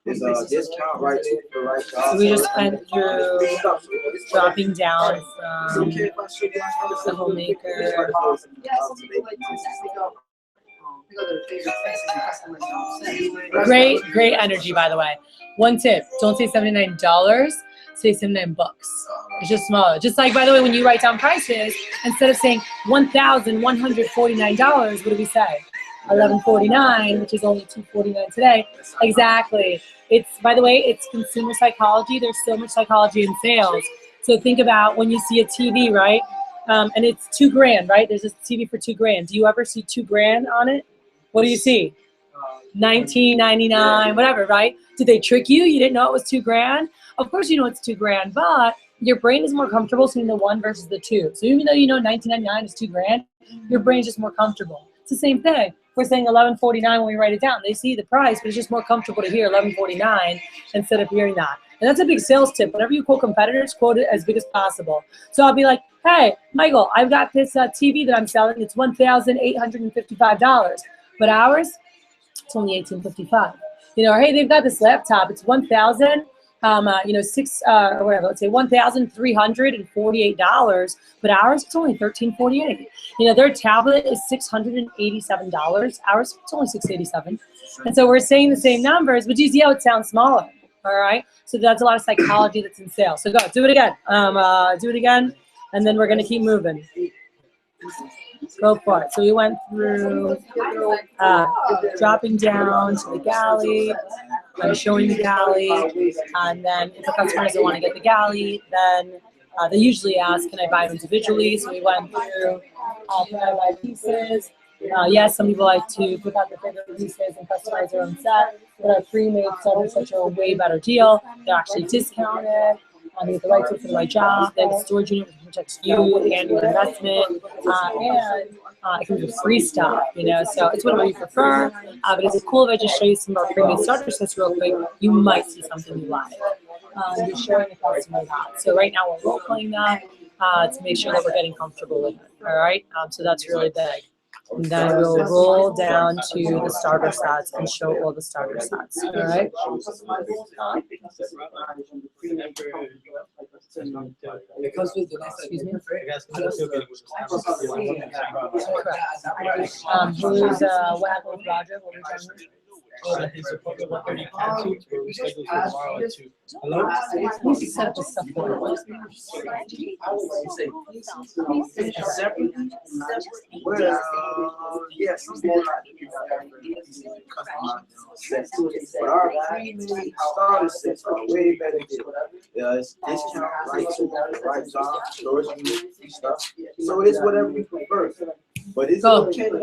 There's a discount right to the right job. So we just went through dropping down from the homemaker. Great energy, by the way. One tip: don't say $79. Say $79 bucks. It's just smaller. Just like, by the way, when you write down prices, instead of saying $1,149, what do we say? $11.49, which is only $2.49 today. Exactly. It's, by the way, it's consumer psychology. There's so much psychology in sales. So think about when you see a TV, right? And it's $2,000, right? There's a TV for $2,000. Do you ever see $2,000 on it? What do you see? $19.99, whatever, right? Did they trick you? You didn't know it was $2,000? Of course you know it's $2,000, but your brain is more comfortable seeing the 1 versus the 2. So even though you know $19.99 is $2,000, your brain is just more comfortable. It's the same thing. We're saying $11.49 when we write it down. They see the price, but it's just more comfortable to hear $11.49 instead of hearing that. And that's a big sales tip. Whenever you quote competitors, quote it as big as possible. So I'll be like, hey, Michael, I've got this TV that I'm selling. It's $1,855. But ours, it's only $1,855. You know, or, hey, they've got this laptop. It's $1,000. Or whatever, let's say $1,348, but ours, it's only $1,348. You know, their tablet is $687. Ours, it's only $687. And so we're saying the same numbers, but do you see how it sounds smaller? All right. So that's a lot of psychology that's in sales. So go, do it again. Do it again, and then we're gonna keep moving. Go for it. So we went through dropping down to the galley, showing the galley, and then if the customer doesn't want to get the galley, then they usually ask, can I buy them individually? So we went through, can I buy pieces? Yes, some people like to pick out the bigger pieces and customize their own set, but our pre-made starters are a way better deal. They're actually discounted. They get the right tool for the right job. They have a storage unit that protects you and your investment, and it comes with free stuff, you know. So it's whatever you prefer. But it's cool if I just show you some of our pre-made starter sets real quick. You might see something you like. Just showing the customer that. So right now we're role playing that to make sure that we're getting comfortable with it. All right. So that's really big. And then we'll roll down to the starter sets and show all the starter sets. All right. Excuse me. Who's Waggle with Roger? What are we talking about? He's supposed to 1:32. We scheduled for tomorrow at 2. Hello? Who's set up the stuff for? Yes, but our starter sets are way better deal. It's discount, right to right job, storage unit, stuff. So it's whatever you prefer. But it's okay to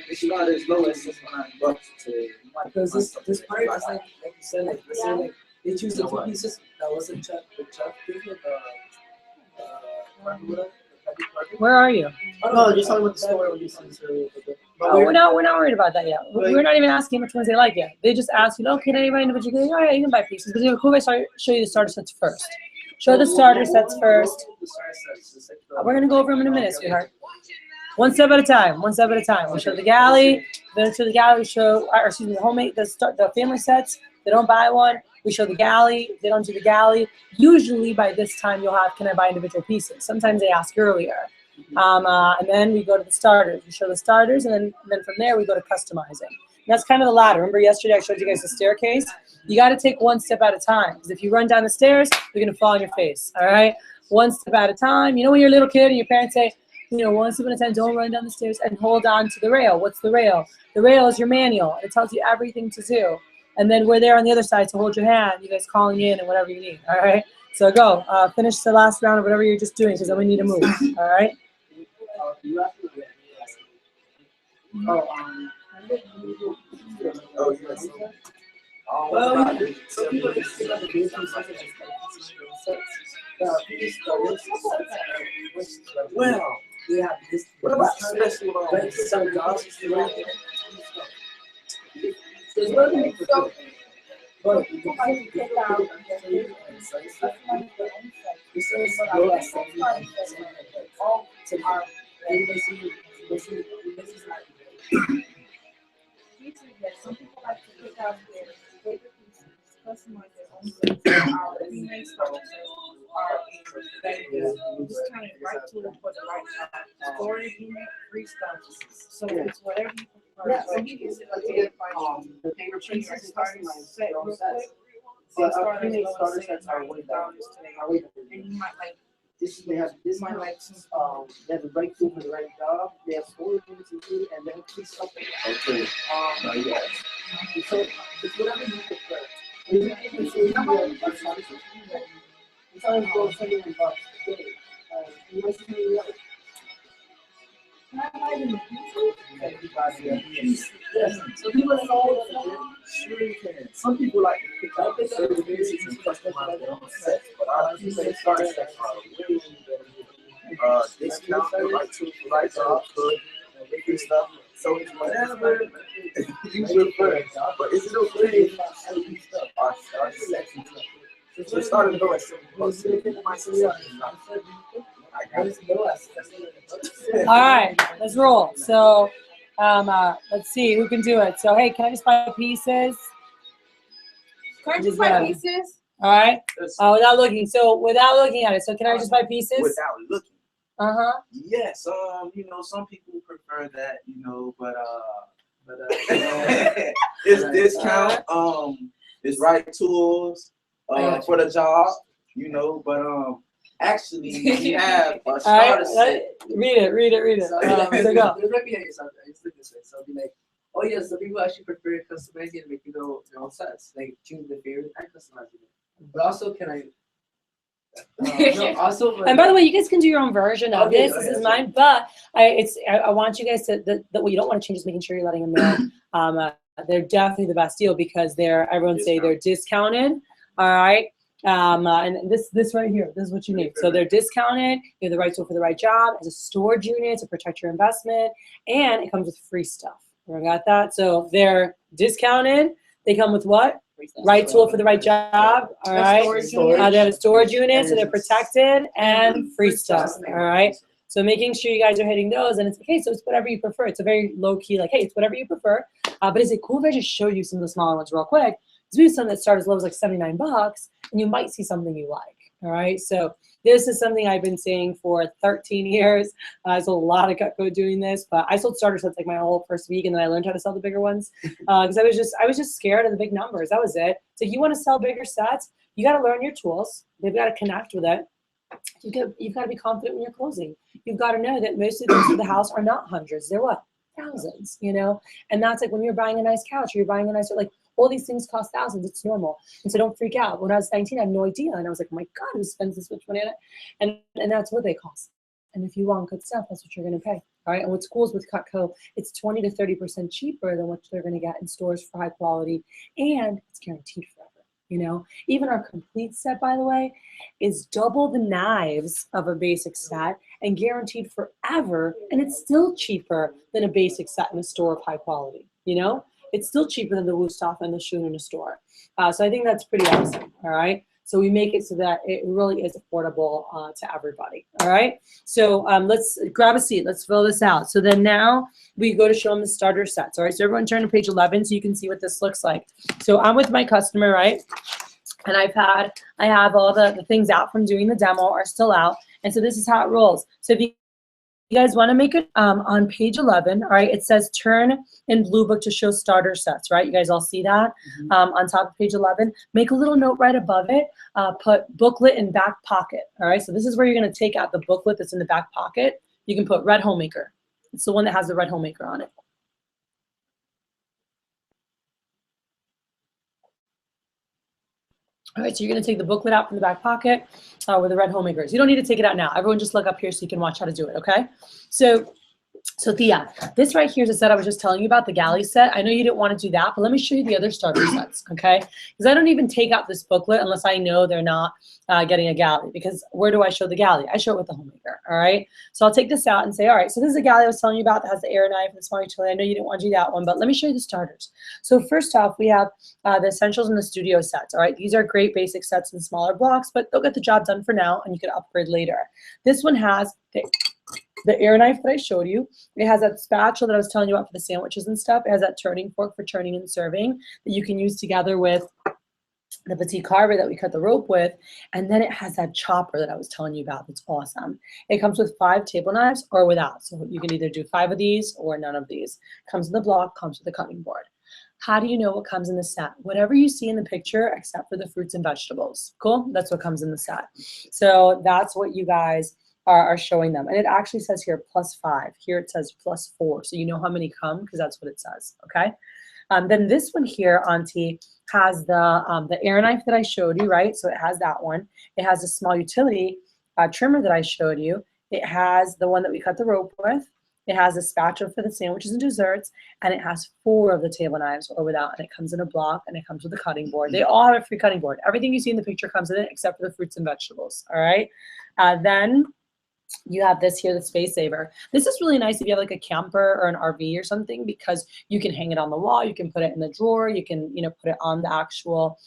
it's not as low as $69 because this part is like you said, like they choose the 2 pieces. That was the chuck thing with Where are you? No, you're talking about the store when you see Oh, we're not worried about that yet. We're not even asking which ones they like yet. They just ask, you know, can I buy individually? Oh, yeah, you can buy pieces. But cool, if I show you the starter sets first. Show the starter sets first. We're gonna go over them in a minute, sweetheart. One step at a time. One step at a time. We show the galley. Then show the galley. We show, the homemade, the family sets. They don't buy one. We show the galley. They don't do the galley. Usually by this time you'll have, can I buy individual pieces? Sometimes they ask earlier. And then we go to the starters. We show the starters, and then from there we go to customizing. And that's kind of the ladder. Remember yesterday I showed you guys the staircase? You got to take one step at a time, because if you run down the stairs, you're going to fall on your face, all right? One step at a time. You know when you're a little kid and your parents say, you know, one step at a time, don't run down the stairs, and hold on to the rail. What's the rail? The rail is your manual. It tells you everything to do. And then we're there on the other side to hold your hand, you guys calling in and whatever you need, all right? So go. Finish the last round of whatever you're just doing, because then we need to move, all right? Well, they have this. What about special So it's low as something like all to our basically Some people like to pick out their favorite pieces, customize their own pieces. Our pre-made starters are just kind of right tool for the right time. Storage unit, free stuff. So it's whatever you prefer. Yeah, So some you people can like to get the favorite change pieces your starting starting set set real real sets. quick. But Starters pre-made go starter set sets are way better. $90 today. Are way better. And you might like, They have this might one, like they have the right tool for the right job. They have storage units included, and then free stuff. Okay. Yes. So it's whatever you prefer. It's always goes $79 a day. You want to see the other? Yes. So people that know sure you can. Some people like to pick up certain pieces and customize their own sets, but our pre-made starter sets are way better. Discount the right tool for right job, good, free stuff. So it's whatever you prefer. But is it okay if I sell you stuff? Our sets and stuff. So it started to go at $70. All right, let's roll. So, let's see who can do it. So, hey, can I just buy pieces? can I just buy pieces? All right. Without looking. So, without looking at it. So, can I just buy pieces? Without looking. Uh-huh. Yes, you know, some people prefer that, you know, but it's discount, it's right tools, for the job, you know, but actually we have a All starter right. set. Read it. So, So go. there's right behind you something. It's like this way. So it'll be like, oh yes, some people actually prefer customizing and making their own sets, like choosing the favorite and customizing it. But also, can I? No, also, And by the way, you guys can do your own version of Okay, this. This okay, is okay. mine, but I want you guys to what you don't want to change is making sure you're letting them know. They're definitely the best deal because everyone say they're discounted. All right. And this right here, this is what you need. So they're discounted. You have the right tool for the right job. As a storage unit to protect your investment, and it comes with free stuff. You got that? So they're discounted. They come with what? Right tool for the right job. All right. They have a storage unit, so they're protected and free stuff. All right. So making sure you guys are hitting those, and it's okay. So it's whatever you prefer. It's a very low key, like, hey, it's whatever you prefer. But is it cool if I just show you some of the smaller ones real quick? Because we have some that start as low as like $79, and you might see something you like. All right. So this is something I've been saying for 13 years. There's a lot of Cutco doing this, but I sold starter sets like my whole first week, and then I learned how to sell the bigger ones because I was just scared of the big numbers. That was it. So if you want to sell bigger sets, you got to learn your tools. They've got to connect with it. You've got to be confident when you're closing. You've got to know that most of the things for the house are not hundreds. They're what? Thousands, you know? And that's like when you're buying a nice couch or you're buying a nice, like all these things cost thousands. It's normal. And so don't freak out. When I was 19, I had no idea. And I was like, oh my God, who spends this much money on it? And that's what they cost. And if you want good stuff, that's what you're going to pay. All right. And what's cool is with Cutco, it's 20 to 30% cheaper than what they're going to get in stores for high quality. And it's guaranteed forever. You know, even our complete set, by the way, is double the knives of a basic set and guaranteed forever. And it's still cheaper than a basic set in a store of high quality. You know, it's still cheaper than the Wusthof and the Schoen in a store. So I think that's pretty awesome. All right. So we make it so that it really is affordable to everybody. All right. So let's grab a seat. Let's fill this out. So then now we go to show them the starter sets. All right. So everyone turn to page 11 so you can see what this looks like. So I'm with my customer, right? And I have all the things out from doing the demo are still out. And so this is how it rolls. So if you guys want to make it on page 11, all right, it says turn in Blue Book to show starter sets, right? You guys all see that on top of page 11. Make a little note right above it. Put booklet in back pocket, all right? So this is where you're going to take out the booklet that's in the back pocket. You can put red homemaker. It's the one that has the red homemaker on it. All right, so you're going to take the booklet out from the back pocket with the red homemakers. You don't need to take it out now. Everyone just look up here so you can watch how to do it, okay? So Thea, this right here is a set I was just telling you about, the galley set. I know you didn't want to do that, but let me show you the other starter sets, okay? Because I don't even take out this booklet unless I know they're not getting a galley, because where do I show the galley? I show it with the homemaker. all right? So I'll take this out and say, all right, so this is the galley I was telling you about that has the air knife and the small utility. I know you didn't want to do that one, but let me show you the starters. So first off, we have the essentials and the studio sets, all right? These are great basic sets in smaller blocks, but they'll get the job done for now, and you can upgrade later. This one has the air knife that I showed you. It has that spatula that I was telling you about for the sandwiches and stuff. It has that turning fork for turning and serving that you can use together with the petite carver that we cut the rope with. And then it has that chopper that I was telling you about. That's awesome. It comes with 5 table knives or without. So you can either do 5 of these or none of these. Comes in the block, comes with a cutting board. How do you know what comes in the set? Whatever you see in the picture except for the fruits and vegetables. Cool? That's what comes in the set. So that's what you guys are showing them. And it actually says here +5. Here it says +4. So you know how many come because that's what it says. Okay? Then this one here, Auntie, has the air knife that I showed you, right? So it has that one. It has a small utility trimmer that I showed you. It has the one that we cut the rope with. It has a spatula for the sandwiches and desserts, and it has 4 of the table knives or without, and it comes in a block, and it comes with a cutting board. They all have a free cutting board. Everything you see in the picture comes in it except for the fruits and vegetables, all right? Then you have this here, the Space Saver. This is really nice if you have like a camper or an RV or something because you can hang it on the wall, you can put it in the drawer, you can, put it on the actual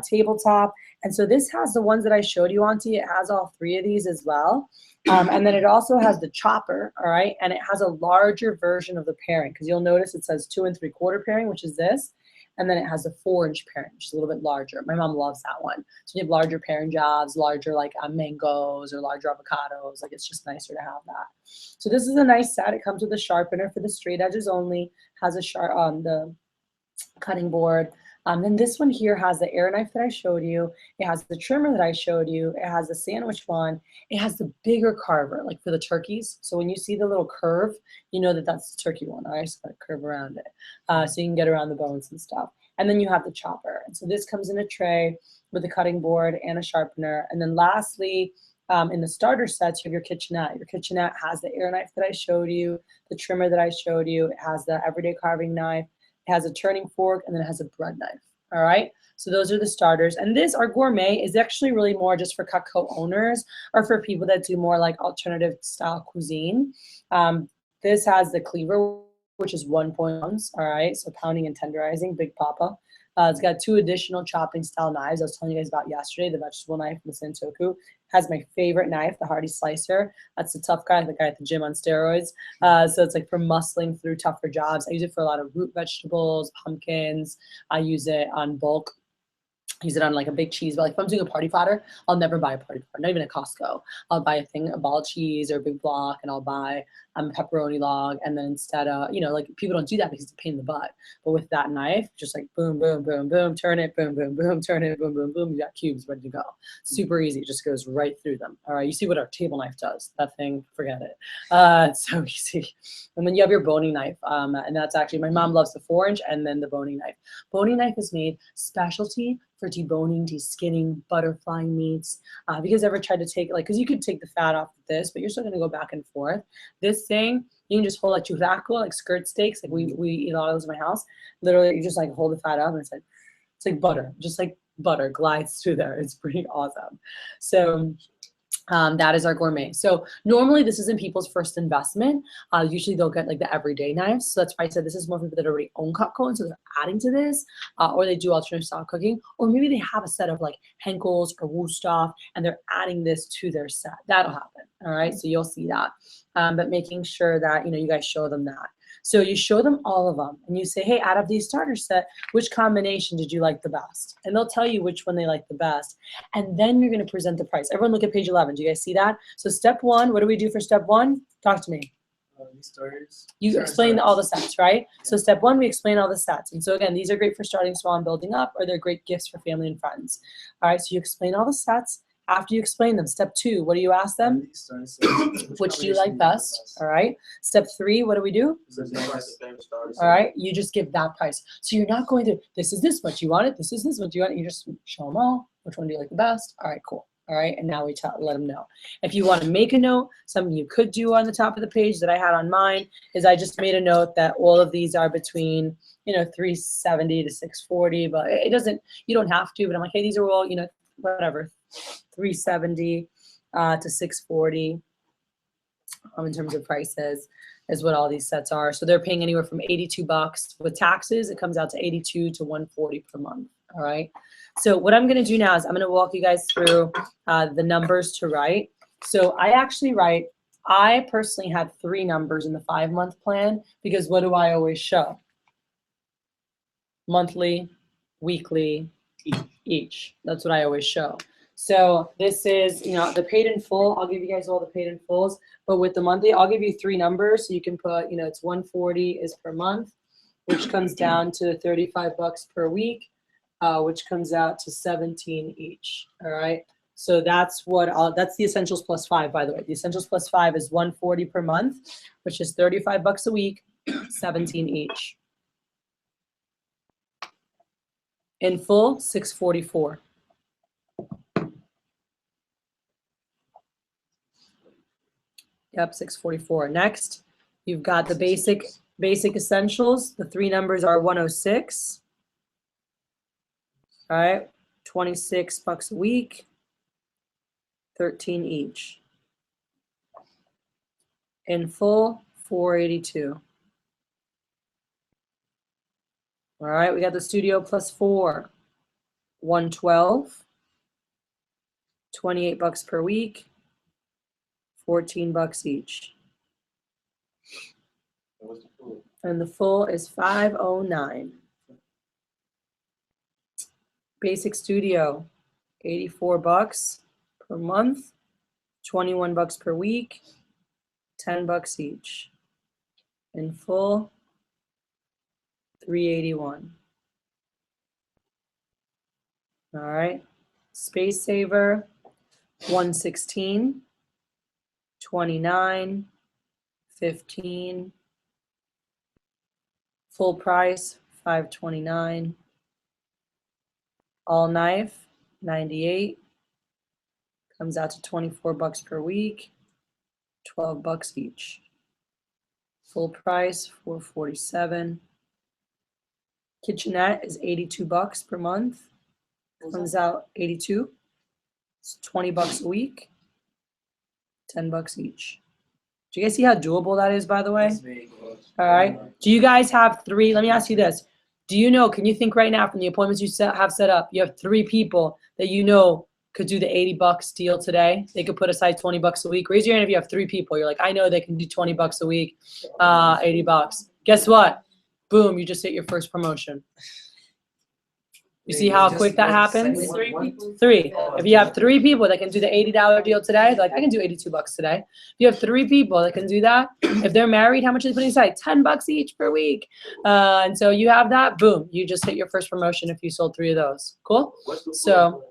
tabletop. And so this has the ones that I showed you, Auntie. It has all 3 of these as well. And then it also has the chopper, all right? And it has a larger version of the paring because you'll notice it says 2 3/4 paring, which is this. And then it has a 4-inch paring, which is a little bit larger. My mom loves that one. So you have larger paring jobs, larger like mangoes or larger avocados. Like it's just nicer to have that. So this is a nice set. It comes with a sharpener for the straight edges only. Has a the cutting board. Then this one here has the air knife that I showed you. It has the trimmer that I showed you. It has the sandwich one. It has the bigger carver, like for the turkeys. So when you see the little curve, you know that that's the turkey one. I just got a curve around it. So you can get around the bones and stuff. And then you have the chopper. And so this comes in a tray with a cutting board and a sharpener. And then lastly, in the starter sets, you have your kitchenette. Your kitchenette has the air knife that I showed you, the trimmer that I showed you. It has the everyday carving knife. It has a turning fork, and then it has a bread knife. All right. So those are the starters. And this, our gourmet, is actually really more just for Cutco owners or for people that do more like alternative style cuisine. This has the cleaver, which is 1 ounce. All right. So pounding and tenderizing, Big Papa. It's got 2 additional chopping style knives I was telling you guys about yesterday, the vegetable knife and the Sensoku. Has my favorite knife, the Hardy Slicer. That's the tough guy, the guy at the gym on steroids. So it's like for muscling through tougher jobs. I use it for a lot of root vegetables, pumpkins. I use it on bulk. I use it on like a big cheese, but like if I'm doing a party platter, I'll never buy a party platter, not even at Costco. I'll buy a ball of cheese or a big block, and I'll buy a pepperoni log, and then instead of, like people don't do that because it's a pain in the butt. But with that knife, just like boom, boom, boom, boom, turn it, boom, boom, boom, turn it, boom, boom, boom, you got cubes ready to go. Super easy, it just goes right through them. All right, you see what our table knife does. That thing, forget it. It's so easy. And then you have your boning knife, and that's actually, my mom loves the 4-inch and then the boning knife. Boning knife is made specialty for deboning, deskinning, butterflying meats. Have you guys ever tried to take, because you could take the fat off of this, but you're still gonna go back and forth. This thing, you can just hold like churrasco, like skirt steaks, like we eat a lot of those in my house. Literally, you just like hold the fat up, and it's like butter, just like butter glides through there. It's pretty awesome. So that is our gourmet. So normally this isn't people's first investment. Usually they'll get like the everyday knives. So that's why I said this is more people that already own Cutco, and so they're adding to this, or they do alternative style cooking, or maybe they have a set of like Henkel's or Wusthof, and they're adding this to their set. That'll happen. All right, so you'll see that. But making sure that you guys show them that. So you show them all of them, and you say, hey, out of these starter set, which combination did you like the best? And they'll tell you which one they like the best. And then you're going to present the price. Everyone look at page 11. Do you guys see that? So step 1, what do we do for step 1? Talk to me. You explain all the sets, right? So step 1, we explain all the sets. And so again, these are great for starting small and building up, or they're great gifts for family and friends. All right, so you explain all the sets. After you explain them, step 2, what do you ask them? Which do you like best? All right. Step 3, what do we do? All right. You just give that price. So you're not going to, this is this much you want it, this is this much you want it. You just show them all. Which one do you like the best? All right, cool. All right. And now we let them know. If you want to make a note, something you could do on the top of the page that I had on mine is I just made a note that all of these are between, $370 to $640, but it doesn't, you don't have to, but I'm like, hey, these are all, whatever. $370 to $640. in terms of prices is what all these sets are. So they're paying anywhere from $82 with taxes. It comes out to $82 to $140 per month. All right. So what I'm going to do now is I'm going to walk you guys through the numbers to write. So I personally had 3 numbers in the 5-month plan because what do I always show? Monthly, weekly, each. That's what I always show. So this is, the paid in full. I'll give you guys all the paid in fulls, but with the monthly, I'll give you 3 numbers. So you can put, it's 140 is per month, which comes down to $35 per week, which comes out to 17 each. All right. So that's that's the Essentials Plus 5, by the way. The Essentials Plus 5 is 140 per month, which is $35 a week, 17 each. In full, $644. Yep, $644. Next, you've got the basic essentials. The 3 numbers are 106. All right, $26 a week, 13 each. In full, $482. All right, we got the Studio Plus 4, 112, $28 per week, $14 each. And the full is $509. Basic Studio, $84 per month, $21 per week, $10 each. In full, $381. All right. Space Saver, 116, 29, 15. Full price, $529. All Knife, 98. Comes out to $24 per week, $12 each. Full price, $447. Kitchenette is $82 per month. Comes out 82. It's $20 a week, $10 each. Do you guys see how doable that is, by the way? All right. Do you guys have 3? Let me ask you this. Do you know, can you think right now from the appointments you have set up, you have 3 people that could do the $80 deal today? They could put aside $20 a week. Raise your hand if you have 3 people. You're like, I know they can do $20 a week, $80. Guess what? Boom, you just hit your first promotion. You see how quick that happens? 3 people. 3. If you have 3 people that can do the $80 deal today, they're like, I can do $82 today. If you have 3 people that can do that, if they're married, how much are they putting aside? $10 each per week. And so you have that, boom, you just hit your first promotion if you sold 3 of those. Cool? So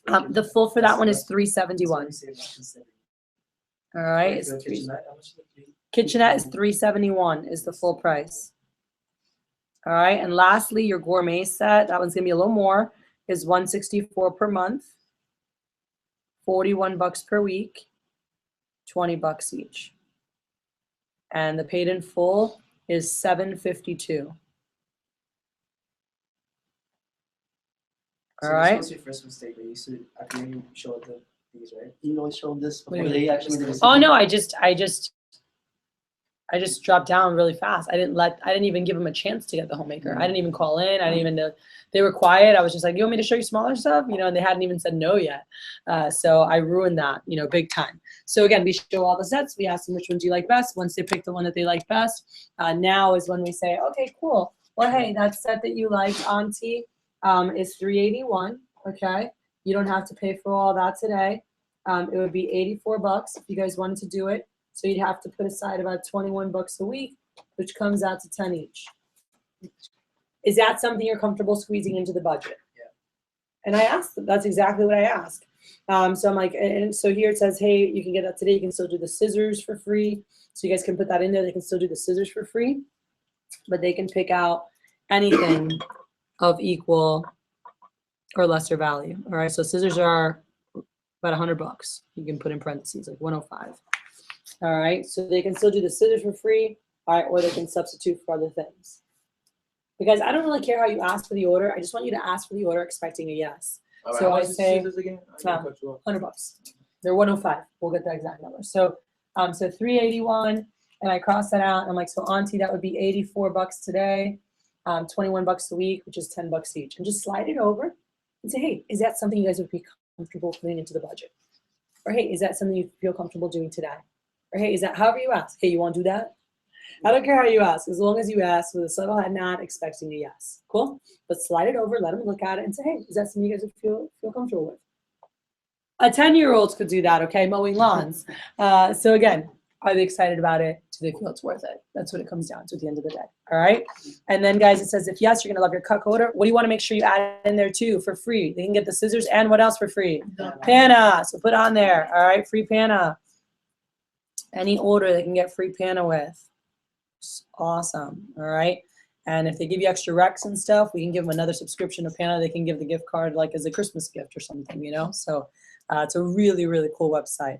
the full for that one is $371. All right. Kitchenette is $371 is the full price. All right, and lastly, your gourmet set, that one's gonna be a little more, is $164 per month, $41 per week, $20 each. And the paid in full is $752. All right. What's your first mistake? After you showed these, right? You always showed this What do before you they actually did this. Oh no, I just dropped down really fast. I didn't even give them a chance to get the homemaker. I didn't even call in. I didn't even know. They were quiet. I was just like, you want me to show you smaller stuff? And they hadn't even said no yet. So I ruined that, big time. So again, we show all the sets. We ask them which one do you like best. Once they pick the one that they like best, now is when we say, okay, cool. Well, hey, that set that you like, Auntie, is $381. Okay. You don't have to pay for all that today. It would be $84 if you guys wanted to do it. So you'd have to put aside about $21 a week, which comes out to 10 each. Is that something you're comfortable squeezing into the budget? Yeah. And I asked them, that's exactly what I asked. So I'm like, and so here it says, hey, you can get that today. You can still do the scissors for free. So you guys can put that in there. They can still do the scissors for free, but they can pick out anything of equal or lesser value. All right. So scissors are about $100. You can put in parentheses, like 105. All right, so they can still do the scissors for free, all right, or they can substitute for other things. Because I don't really care how you ask for the order. I just want you to ask for the order expecting a yes. So I say $100. They're 105. We'll get the exact number. So So 381, and I cross that out. And I'm like, so auntie, that would be 84 bucks today, 21 bucks a week, which is 10 bucks each. And just slide it over and say, hey, is that something you guys would be comfortable putting into the budget? Or hey, is that something you feel comfortable doing today? Or hey, is that, however you ask, hey, you want to do that? I don't care how you ask, as long as you ask with a subtle head nod, expecting a yes. Cool? But slide it over, let them look at it, and say, hey, is that something you guys would feel comfortable with? A 10-year-old could do that, okay, mowing lawns. So again, are they excited about it? Do they feel it's worth it? That's what it comes down to at the end of the day, all right? And then, guys, it says, if yes, you're going to love your cut coder. What do you want to make sure you add in there, too, for free? They can get the scissors and what else for free? Panna. So put on there, all right, free panna. Any order they can get free panna with. Awesome, all right? And if they give you extra recs and stuff, we can give them another subscription to Panna. They can give the gift card like as a Christmas gift or something, you know? So it's a really, really cool website.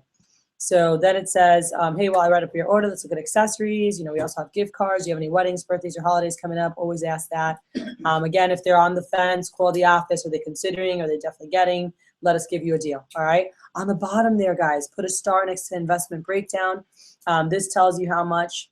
So then it says, hey, while I write up your order, let's look at accessories. You know, we also have gift cards. Do you have any weddings, birthdays, or holidays coming up? Always ask that. Again, if they're on the fence, call the office. Are they considering? Are they definitely getting? Let us give you a deal, all right? On the bottom there, guys, put a star next to investment breakdown. This tells you how much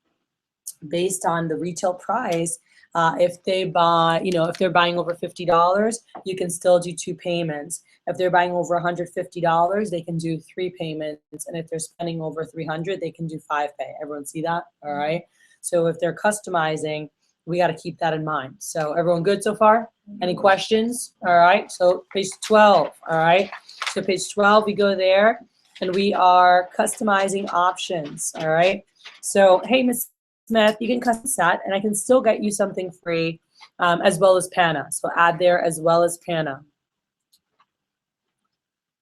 based on the retail price. If they buy, you know, if they're buying over $50, you can still do 2 payments. If they're buying over $150, they can do 3 payments. And if they're spending over $300, they can do 5 pay. Everyone see that? All right. So if they're customizing, we got to keep that in mind. So everyone good so far? Any questions? All right. So page 12. All right. So page 12, we go there and we are customizing options. All right. So, hey, Miss Smith, you can custom set, and I can still get you something free as well as Panna. So add there as well as Panna.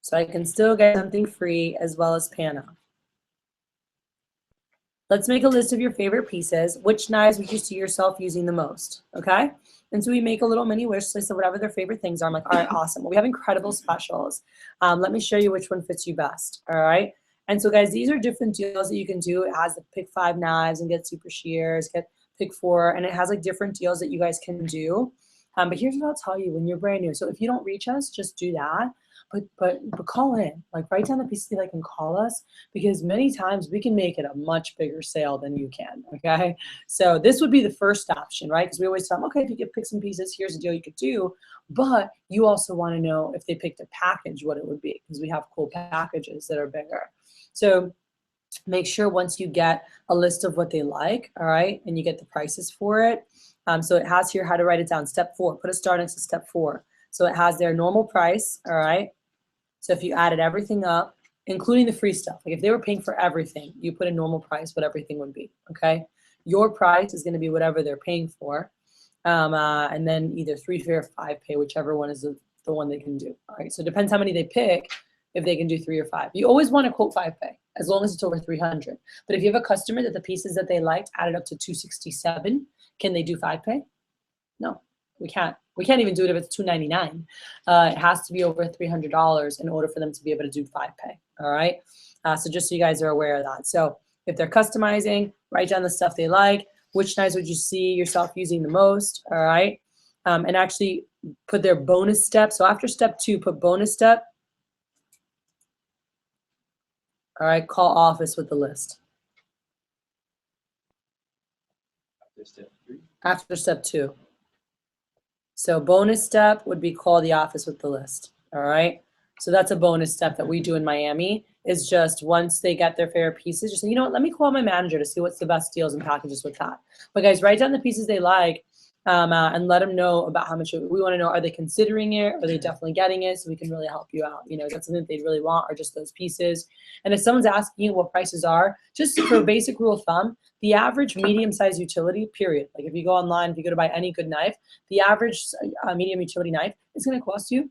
So I can still get something free as well as Panna. Let's make a list of your favorite pieces. Which knives would you see yourself using the most? Okay? And so we make a little mini wish list of whatever their favorite things are. I'm like, all right, awesome. Well, we have incredible specials. Let me show you which one fits you best. All right? And so, guys, these are different deals that you can do. It has the pick 5 knives and get super shears, get pick 4, and it has like different deals that you guys can do. But here's what I'll tell you when you're brand new. So if you don't reach us, just do that. But call in, like write down the pieces you like and call us, because many times we can make it a much bigger sale than you can. Okay, so this would be the first option, right? Because we always tell them, okay, if you could pick some pieces, here's a deal you could do. But you also want to know if they picked a package, what it would be, because we have cool packages that are bigger. So make sure once you get a list of what they like, all right, and you get the prices for it. So it has here how to write it down. Step 4, put a star next to step 4. So it has their normal price, all right? So if you added everything up, including the free stuff, like if they were paying for everything, you put a normal price, what everything would be, okay? Your price is gonna be whatever they're paying for. And then either 3 pay or 5 pay, whichever one is the one they can do, all right? So it depends how many they pick, if they can do 3 or 5. You always wanna quote 5 pay, as long as it's over 300. But if you have a customer that the pieces that they liked added up to 267, can they do 5 pay? No, we can't. We can't even do it if it's $299. It has to be over $300 in order for them to be able to do 5 pay, all right? So just so you guys are aware of that. So if they're customizing, write down the stuff they like. Which knives would you see yourself using the most, all right? And actually put their bonus step. So after step 2, put bonus step. All right, call office with the list. After step 2. So bonus step would be call the office with the list, all right? So that's a bonus step that we do in Miami, is just once they get their favorite pieces, just say, you know what, let me call my manager to see what's the best deals and packages with that. But guys, write down the pieces they like and let them know about how much we want to know. Are they considering it? Are they definitely getting it? So we can really help you out. You know, is that something that they really want, or just those pieces? And if someone's asking you what prices are, just for a basic rule of thumb, the average medium-sized utility, period. Like if you go online, if you go to buy any good knife, the average medium utility knife is going to cost you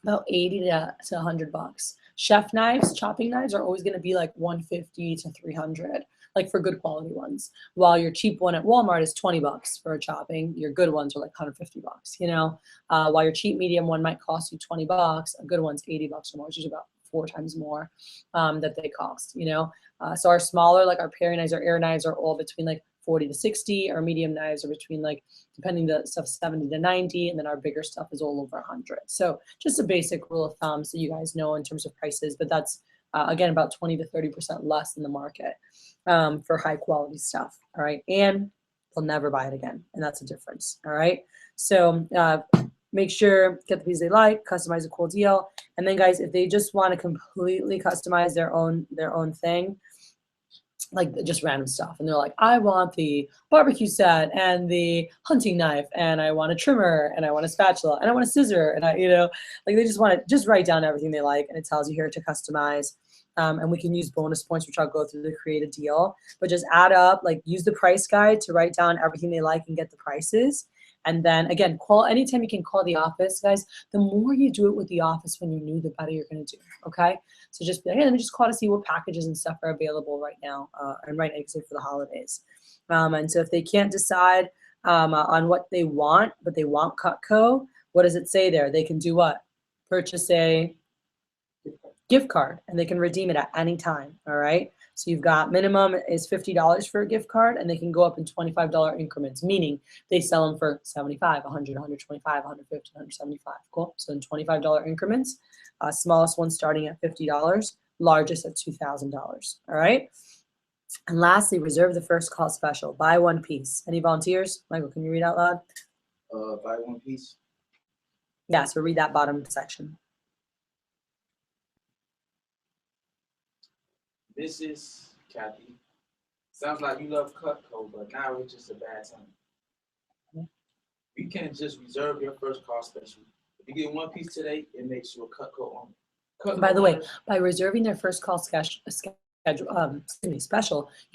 about 80 to 100 bucks. Chef knives, chopping knives are always going to be like 150 to 300, like for good quality ones. While your cheap one at Walmart is 20 bucks for a chopping, your good ones are like 150 bucks, you know? While your cheap medium one might cost you 20 bucks, a good one's 80 bucks or more, which is about 4 times more that they cost, you know? So our smaller, like our Perry knives, our air knives are all between like 40 to 60. Our medium knives are between like, depending the stuff, 70 to 90, and then our bigger stuff is all over 100. So just a basic rule of thumb so you guys know in terms of prices, but that's Again, about 20 to 30% less than the market for high quality stuff. All right. And they'll never buy it again. And that's a difference. All right. So make sure, get the piece they like, customize a cool deal. And then guys, if they just want to completely customize their own thing, like just random stuff, and they're like, I want the barbecue set and the hunting knife, and I want a trimmer, and I want a spatula, and I want a scissor, and like they just want to just write down everything they like, and it tells you here to customize. And we can use bonus points, which I'll go through to create a deal, but just add up, like use the price guide to write down everything they like and get the prices. And then again, call anytime you can call the office, guys. The more you do it with the office when you're new, the better you're going to do. Okay, so just be like, hey, let me just call to see what packages and stuff are available right now, and right now, except for the holidays. And so if they can't decide on what they want, but they want Cutco, what does it say there? They can do what? Purchase a gift card, and they can redeem it at any time. All right. So you've got minimum is $50 for a gift card, and they can go up in $25 increments, meaning they sell them for $75, $100, $125, $150, $175. Cool. So in $25 increments, smallest one starting at $50, largest at $2,000. All right. And lastly, reserve the first call special. Buy one piece. Any volunteers? Michael, can you read out loud? Buy one piece. Yeah. So read that bottom section. Mrs. Kathy, sounds like you love Cutco, but now it's just a bad time. You can't just reserve your first call special. If you get one piece today, it makes you a Cutco owner. By the way, by reserving their first call special, you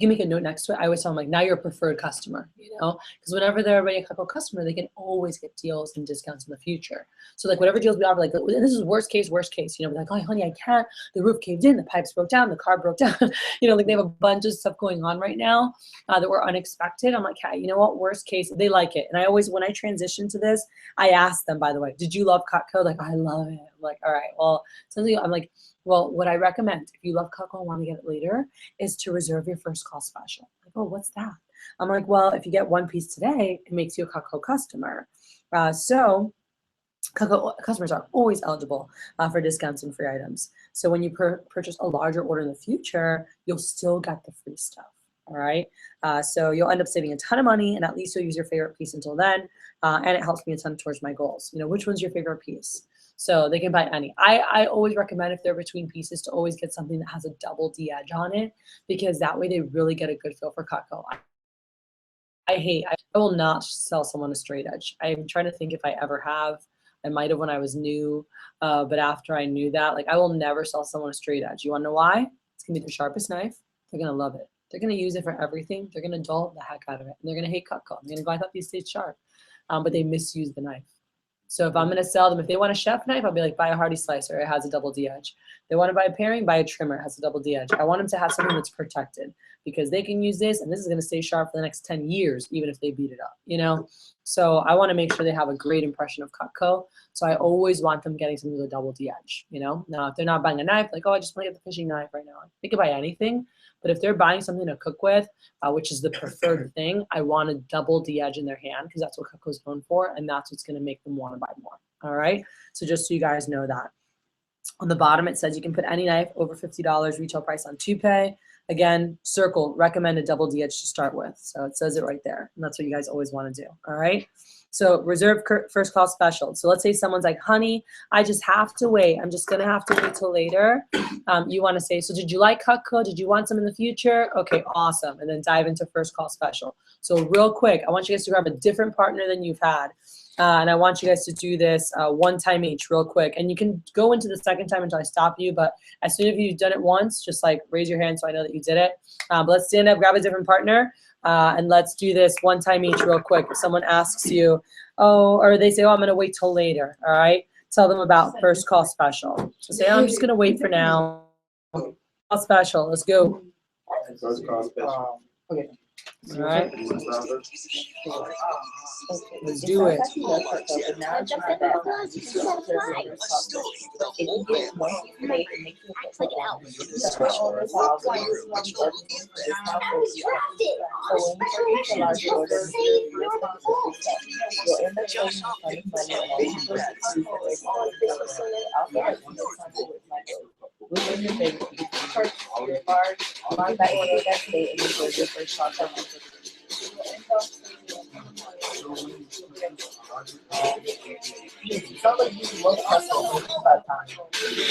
can make a note next to it. I always tell them, like, now you're a preferred customer, because whenever they're already a Cutco customer, they can always get deals and discounts in the future. So like whatever deals we offer, like, and this is worst case, like, oh honey, I can't, the roof caved in, the pipes broke down, the car broke down, like they have a bunch of stuff going on right now that were unexpected. I'm like, hey, you know what, worst case, they like it. And I always, when I transition to this, I ask them, by the way, did you love Cutco? Like, I love it. I'm like, all right, well, something, I'm like, well, what I recommend, if you love Cutco and want to get it later, is to reserve your first call special. Like, oh, what's that? I'm like, well, if you get one piece today, it makes you a Cutco customer. So Cutco customers are always eligible for discounts and free items. So when you purchase a larger order in the future, you'll still get the free stuff. All right. So you'll end up saving a ton of money, and at least you'll use your favorite piece until then. And it helps me a ton towards my goals. Which one's your favorite piece? So they can buy any. I always recommend, if they're between pieces, to always get something that has a double D edge on it, because that way they really get a good feel for Cutco. I will not sell someone a straight edge. I'm trying to think if I ever have. I might have when I was new, but after I knew that, like, I will never sell someone a straight edge. You want to know why? It's gonna be their sharpest knife. They're gonna love it. They're gonna use it for everything. They're gonna dull the heck out of it, and they're gonna hate Cutco. They're gonna go, I thought these stayed sharp, but they misuse the knife. So if I'm going to sell them, if they want a chef knife, I'll be like, buy a Hardy slicer. It has a double D edge. They want to buy a paring, buy a trimmer. It has a double D edge. I want them to have something that's protected, because they can use this, and this is going to stay sharp for the next 10 years, even if they beat it up, So I want to make sure they have a great impression of Cutco. So I always want them getting something with a double D edge, Now, if they're not buying a knife, like, oh, I just want to get the fishing knife right now. They can buy anything. But if they're buying something to cook with, which is the preferred thing, I want a double D edge in their hand, because that's what Cutco's known for, and that's what's going to make them want to buy more. All right. So just so you guys know that. On the bottom, it says you can put any knife over $50 retail price on TwoPay. Again, circle, recommend a double D edge to start with. So it says it right there. And that's what you guys always want to do. All right. So reserve first call special. So let's say someone's like, honey, I just have to wait. I'm just going to have to wait till later. You want to say, so did you like Cutco? Did you want some in the future? Okay, awesome. And then dive into first call special. So real quick, I want you guys to grab a different partner than you've had. And I want you guys to do this one time each real quick. And you can go into the second time until I stop you. But as soon as you've done it once, just like raise your hand so I know that you did it. But let's stand up, grab a different partner. And let's do this one time each real quick. If someone asks you, oh, or they say, oh, I'm going to wait till later. All right. Tell them about first call special. So say, oh, I'm just going to wait for now. Call special. Let's go. First call special. Okay. All right. Let's do it. Which is your favorite? You purchase your card, on that order that day, and you go to your first shop. It sounds like you love Costco at that time. Because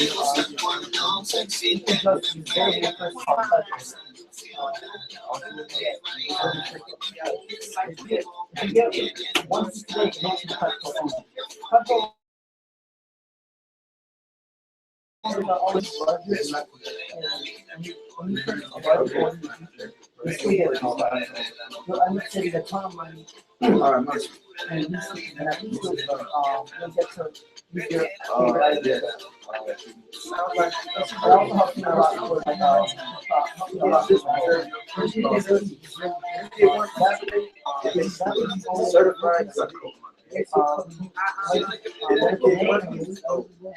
you go to your first shop. Once you get Costco, Costco always budget, and when you purchase a budget order, you still get it all back. You'll end up saving a ton of money, Alright, much. and at least you'll get to use your Oh, favorite yeah. items. Sounds like it also helps me a lot with like helps me a lot with my Certified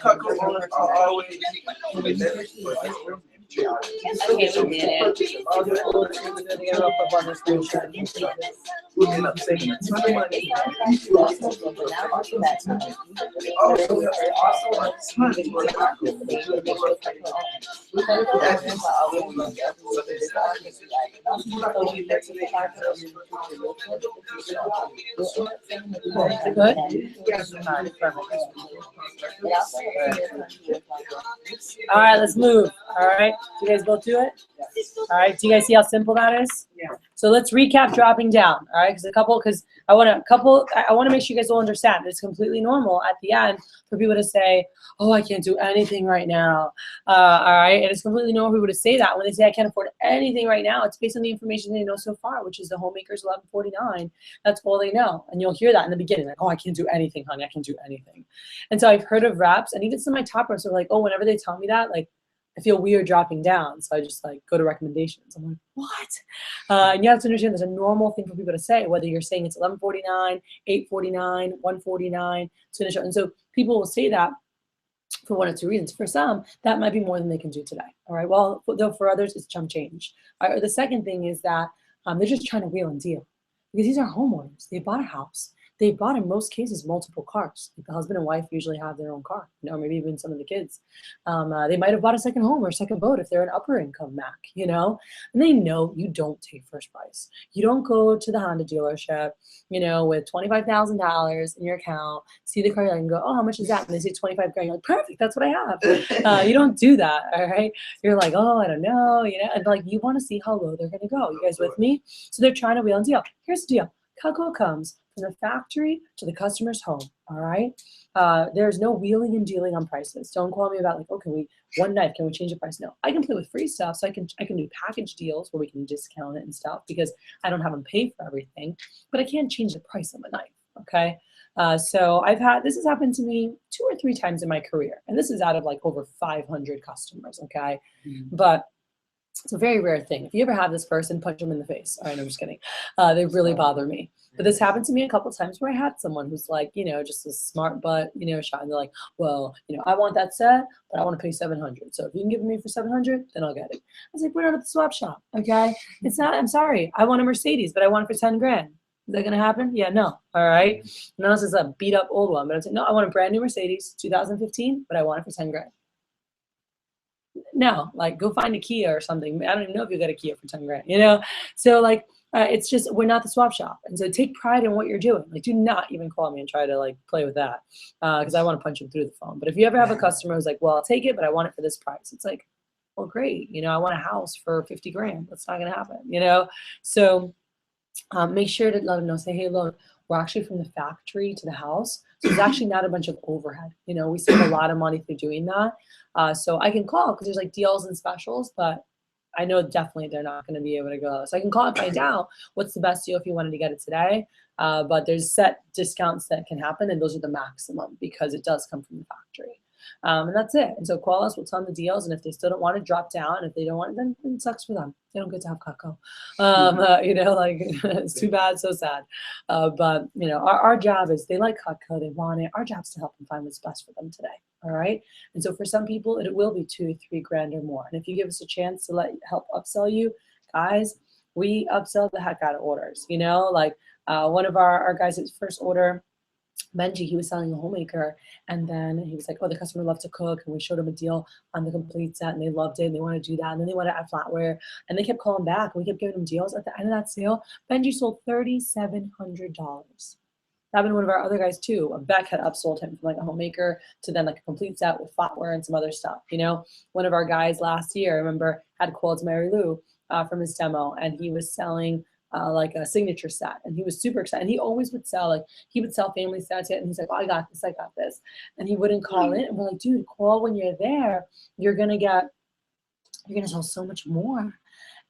Cutco owners are always we end up saving a ton of money. Also, a ton for Good. All right, let's move. All right, do you guys both do it? All right, do you guys see how simple that is? Yeah. So let's recap dropping down. All right, because I want to make sure you guys all understand it's completely normal at the end for people to say, oh, I can't do anything right now. All right, and it's completely normal for people to say that when they say I can't afford anything right now. It's based on the information they know so far, which is the homemaker's 1149. That's all they know, and you'll hear that in the beginning, like, oh, I can't do anything, honey, I can't do anything. And so I've heard of reps, and even some of my top reps are like, oh, whenever they tell me that, like, I feel weird dropping down, so I just like go to recommendations. I'm like, what? And you have to understand there's a normal thing for people to say, whether you're saying it's 1149, 849, 149, and so people will say that for one or two reasons. For some, that might be more than they can do today. All right. Well, though for others, it's chump change. All right, or the second thing is that they're just trying to wheel and deal because these are homeowners. They bought a house. They bought, in most cases, multiple cars. Like the husband and wife usually have their own car, maybe even some of the kids. They might have bought a second home or a second boat if they're an upper income Mac, and they know you don't take first price. You don't go to the Honda dealership, with $25,000 in your account, see the car and go, oh, how much is that? And they say 25 grand. You're like, perfect, that's what I have. You don't do that, all right? You're like, oh, I don't know, and like you want to see how low they're going to go. You guys with me? So they're trying to wheel and deal. Here's the deal. Cutco comes from the factory to the customer's home, all right? There's no wheeling and dealing on prices. Don't call me about like, oh, one knife, can we change the price? No, I can play with free stuff, so I can do package deals where we can discount it and stuff because I don't have them pay for everything, but I can't change the price of a knife, okay? So this has happened to me 2 or 3 times in my career, and this is out of like over 500 customers, okay? But it's a very rare thing. If you ever have this person, punch them in the face. All right, I'm just kidding. They really bother me. But this happened to me a couple of times where I had someone who's like, just a smart butt, shot. And they're like, well, I want that set, but I want to pay $700. So if you can give it me for $700, then I'll get it. I was like, we're not at the swap shop, okay? It's not, I'm sorry. I want a Mercedes, but I want it for 10 grand. Is that going to happen? Yeah, no. All right. Unless it's a beat up old one. But I'm saying, no, I want a brand new Mercedes, 2015, but I want it for 10 grand. No, like go find a Kia or something. I don't even know if you got a Kia for 10 grand, So like, it's just, we're not the swap shop. And so take pride in what you're doing. Like, do not even call me and try to like play with that because I want to punch them through the phone. But if you ever have a customer who's like, well, I'll take it, but I want it for this price. It's like, well, great. I want a house for 50 grand. That's not going to happen, So make sure to let them know, say, hey, look, we're actually from the factory to the house. So it's actually not a bunch of overhead. We save a lot of money through doing that. So I can call because there's like deals and specials, but I know definitely they're not going to be able to go. So I can call and find out what's the best deal if you wanted to get it today. But there's set discounts that can happen, and those are the maximum because it does come from the factory. And that's it. And so call us, we'll tell them the deals, and if they still don't want to drop down, if they don't want it, then it sucks for them. They don't get to have Cutco. Like it's too bad, so sad. But our job is they like Cutco, they want it. Our job is to help them find what's best for them today. All right. And so for some people, it will be 2 or 3 grand or more. And if you give us a chance to help upsell you, guys, we upsell the heck out of orders. Like one of our guys' first order, Benji, he was selling a homemaker, and then he was like, oh, the customer loved to cook, and we showed him a deal on the complete set, and they loved it, and they want to do that, and then they want to add flatware, and they kept calling back, and we kept giving them deals. At the end of that sale, Benji sold $3,700. That happened to one of our other guys too. Beck had upsold him from like a homemaker to then like a complete set with flatware and some other stuff. You know, one of our guys last year, I remember, had called Mary Lou from his demo, and he was selling like a signature set, and he was super excited. And he always would sell, like he would sell family sets, and he's like, oh, I got this, and he wouldn't call in. And we're like, dude, call when you're there. You're gonna sell so much more.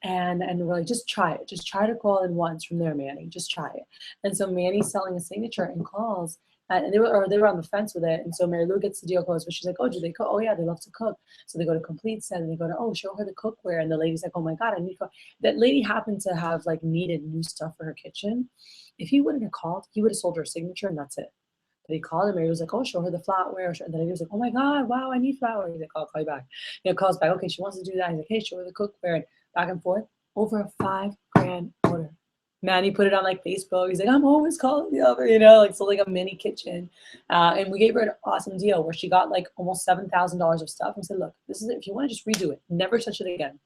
And we're like, just try it. Just try to call in once from there, Manny. Just try it. And so Manny's selling a signature and calls, and they were on the fence with it. And so Mary Lou gets the deal closed, but she's like, oh, do they cook? Oh yeah, they love to cook. So they go to complete set, and they go to, oh, show her the cookware. And the lady's like, oh my God, I need to cook. That lady happened to have like needed new stuff for her kitchen. If he wouldn't have called, he would have sold her a signature, and that's it. But he called, and Mary was like, oh, show her the flatware. And then he was like, oh my God, wow, I need flatware. He's like, I'll call you back. You know, calls back, okay, she wants to do that. He's like, hey, show her the cookware. And back and forth, over a $5,000 order. Manny put it on like Facebook. He's like, I'm always calling the other, you know, like, so like a mini kitchen. And we gave her an awesome deal where she got like almost $7,000 of stuff, and said, look, this is it. If you want to just redo it, never touch it again.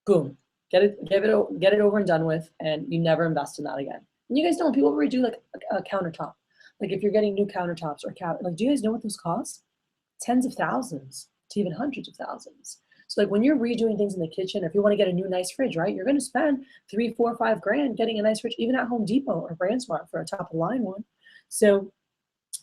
Boom, get it over and done with, and you never invest in that again. And you guys know when people redo like a countertop, like if you're getting new countertops or like, do you guys know what those cost? Tens of thousands to even hundreds of thousands. So like when you're redoing things in the kitchen, if you want to get a new nice fridge, right, you're going to spend $3, $4, $5,000 getting a nice fridge, even at Home Depot or BrandSmart for a top of the line one. So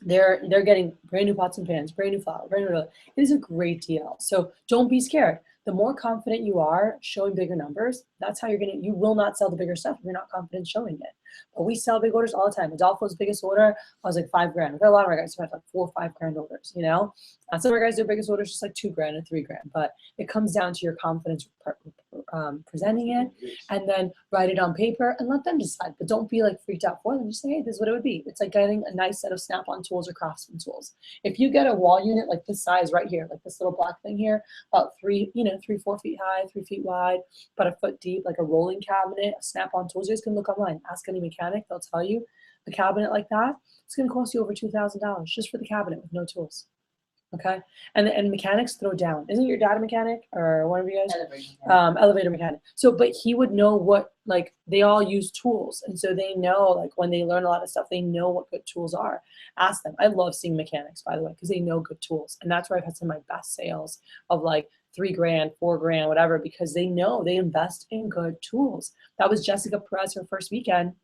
they're getting brand new pots and pans, brand new flour, brand new. It is a great deal. So don't be scared. The more confident you are showing bigger numbers, that's how you will not sell the bigger stuff if you're not confident showing it. But we sell big orders all the time. Adolfo's biggest order was like $5,000. We've got a lot of our guys who have like $4 or $5,000 orders, you know? Some of our guys, their biggest orders just like $2,000 and $3,000. But it comes down to your confidence presenting it, and then write it on paper and let them decide. But don't be like freaked out for them. Just say, hey, this is what it would be. It's like getting a nice set of Snap-on tools or Craftsman tools. If you get a wall unit like this size right here, like this little black thing here, about 3, 4 feet high, 3 feet wide, about a foot deep, like a rolling cabinet, a Snap-on tools, you guys can look online, ask any mechanic, they'll tell you. A cabinet like that, it's going to cost you over $2,000 just for the cabinet with no tools. Okay, and mechanics throw down. Isn't your dad a mechanic or one of you guys? Elevator mechanic. So, but he would know what, like, they all use tools, and so they know, like, when they learn a lot of stuff, they know what good tools are. Ask them. I love seeing mechanics, by the way, because they know good tools, and that's where I've had some of my best sales of like $3,000, $4,000, whatever, because they know, they invest in good tools. That was Jessica Perez, her first weekend.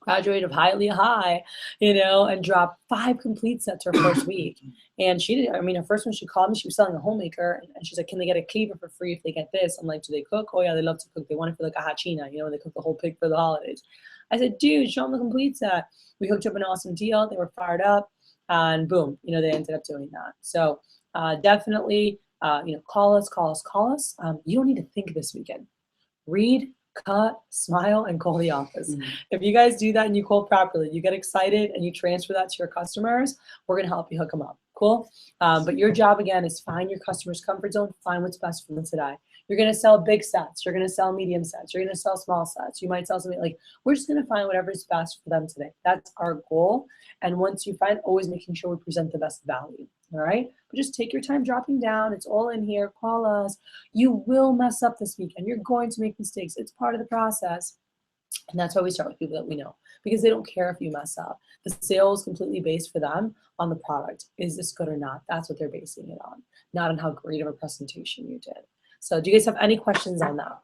Graduated of Hialeah High, you know, and dropped 5 complete sets her first week. And she did, I mean, her first one, she called me, she was selling a homemaker, and she's like, can they get a cleaver for free if they get this? I'm like, do they cook? Oh yeah, they love to cook. They want it for like a hachina, you know, they cook the whole pig for the holidays. I said, dude, show them the complete set. We hooked up an awesome deal. They were fired up, and boom, you know, they ended up doing that. So definitely, you know, call us. You don't need to think this weekend. Read, cut, smile, and call the office. If you guys do that and you call properly, you get excited and you transfer that to your customers, we're going to help you hook them up. Cool? But your job, again, is find your customer's comfort zone, find what's best for them today. You're going to sell big sets. You're going to sell medium sets. You're going to sell small sets. You might sell something like, we're just going to find whatever's best for them today. That's our goal. And once you find, always making sure we present the best value. All right? But just take your time dropping down. It's all in here. Call us. You will mess up this weekend. You're going to make mistakes. It's part of the process. And that's why we start with people that we know, because they don't care if you mess up. The sale is completely based for them on the product. Is this good or not? That's what they're basing it on, not on how great of a presentation you did. So do you guys have any questions on that?